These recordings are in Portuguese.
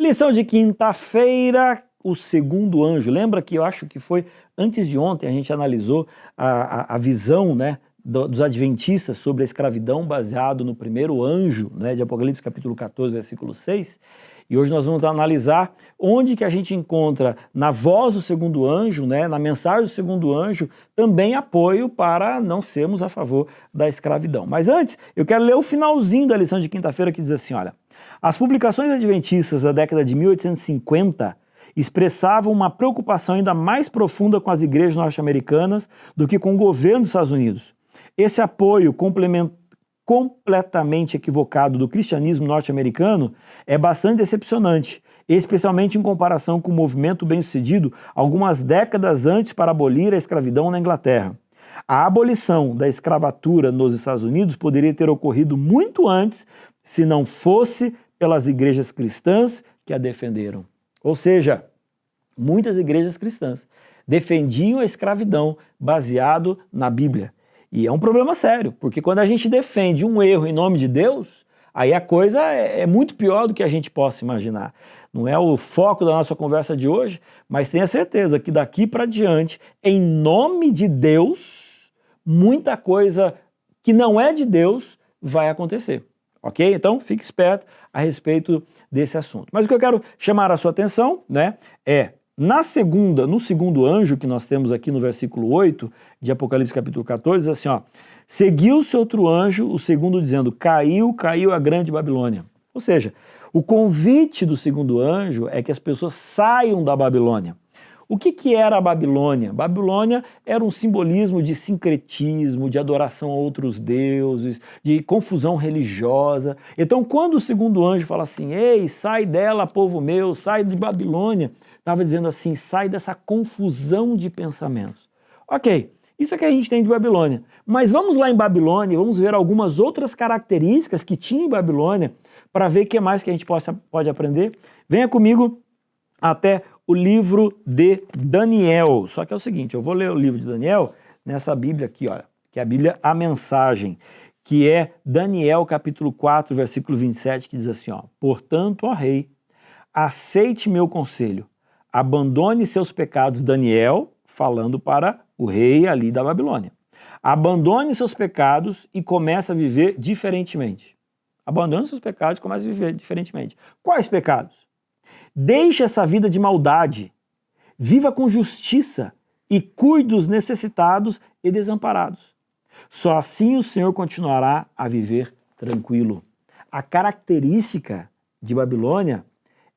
Lição de quinta-feira, o segundo anjo. Lembra que eu acho que foi antes de ontem a gente analisou a visão, né, dos adventistas sobre a escravidão baseado no primeiro anjo, né, de Apocalipse capítulo 14, versículo 6. E hoje nós vamos analisar onde que a gente encontra na voz do segundo anjo, né, na mensagem do segundo anjo, também apoio para não sermos a favor da escravidão. Mas antes, eu quero ler o finalzinho da lição de quinta-feira que diz assim, olha, as publicações adventistas da década de 1850 expressavam uma preocupação ainda mais profunda com as igrejas norte-americanas do que com o governo dos Estados Unidos. Esse apoio completamente equivocado do cristianismo norte-americano é bastante decepcionante, especialmente em comparação com o movimento bem-sucedido algumas décadas antes para abolir a escravidão na Inglaterra. A abolição da escravatura nos Estados Unidos poderia ter ocorrido muito antes se não fosse pelas igrejas cristãs que a defenderam. Ou seja, muitas igrejas cristãs defendiam a escravidão baseado na Bíblia. E é um problema sério, porque quando a gente defende um erro em nome de Deus, aí a coisa é muito pior do que a gente possa imaginar. Não é o foco da nossa conversa de hoje, mas tenha certeza que daqui para diante, em nome de Deus, muita coisa que não é de Deus vai acontecer. Ok? Então, fique esperto a respeito desse assunto. Mas o que eu quero chamar a sua atenção, né, no segundo anjo que nós temos aqui no versículo 8 de Apocalipse capítulo 14, diz assim, ó, seguiu-se outro anjo, o segundo dizendo, caiu a grande Babilônia. Ou seja, o convite do segundo anjo é que as pessoas saiam da Babilônia. O que era a Babilônia? Babilônia era um simbolismo de sincretismo, de adoração a outros deuses, de confusão religiosa. Então, quando o segundo anjo fala assim, ei, sai dela, povo meu, sai de Babilônia, estava dizendo assim, sai dessa confusão de pensamentos. Ok, isso é que a gente tem de Babilônia. Mas vamos lá em Babilônia, vamos ver algumas outras características que tinha em Babilônia, para ver o que mais que a gente pode aprender. Venha comigo até o livro de Daniel. Só que é o seguinte, eu vou ler o livro de Daniel nessa Bíblia aqui, olha, que é a Bíblia A Mensagem, que é Daniel capítulo 4, versículo 27, que diz assim, ó, portanto, ó rei, aceite meu conselho, abandone seus pecados, Daniel, falando para o rei ali da Babilônia. Abandone seus pecados e comece a viver diferentemente. Abandone seus pecados e comece a viver diferentemente. Quais pecados? Deixe essa vida de maldade, viva com justiça e cuide dos necessitados e desamparados. Só assim o Senhor continuará a viver tranquilo. A característica de Babilônia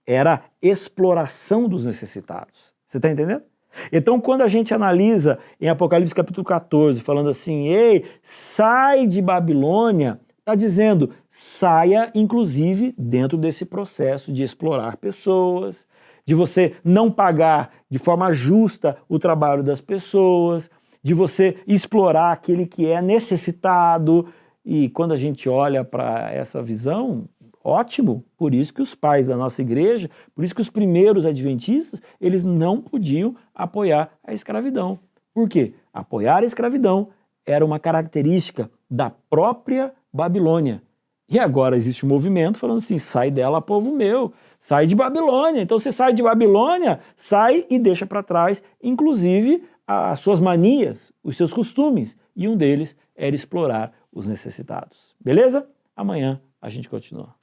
era a exploração dos necessitados. Você está entendendo? Então, quando a gente analisa em Apocalipse capítulo 14, falando assim, ei, sai de Babilônia, está dizendo, saia, inclusive, dentro desse processo de explorar pessoas, de você não pagar de forma justa o trabalho das pessoas, de você explorar aquele que é necessitado. E quando a gente olha para essa visão, ótimo, por isso que os pais da nossa igreja, por isso que os primeiros adventistas, eles não podiam apoiar a escravidão. Por quê? Apoiar a escravidão era uma característica da própria Babilônia. E agora existe um movimento falando assim, sai dela, povo meu, sai de Babilônia. Então você sai de Babilônia, sai e deixa para trás, inclusive, as suas manias, os seus costumes. E um deles era explorar os necessitados. Beleza? Amanhã a gente continua.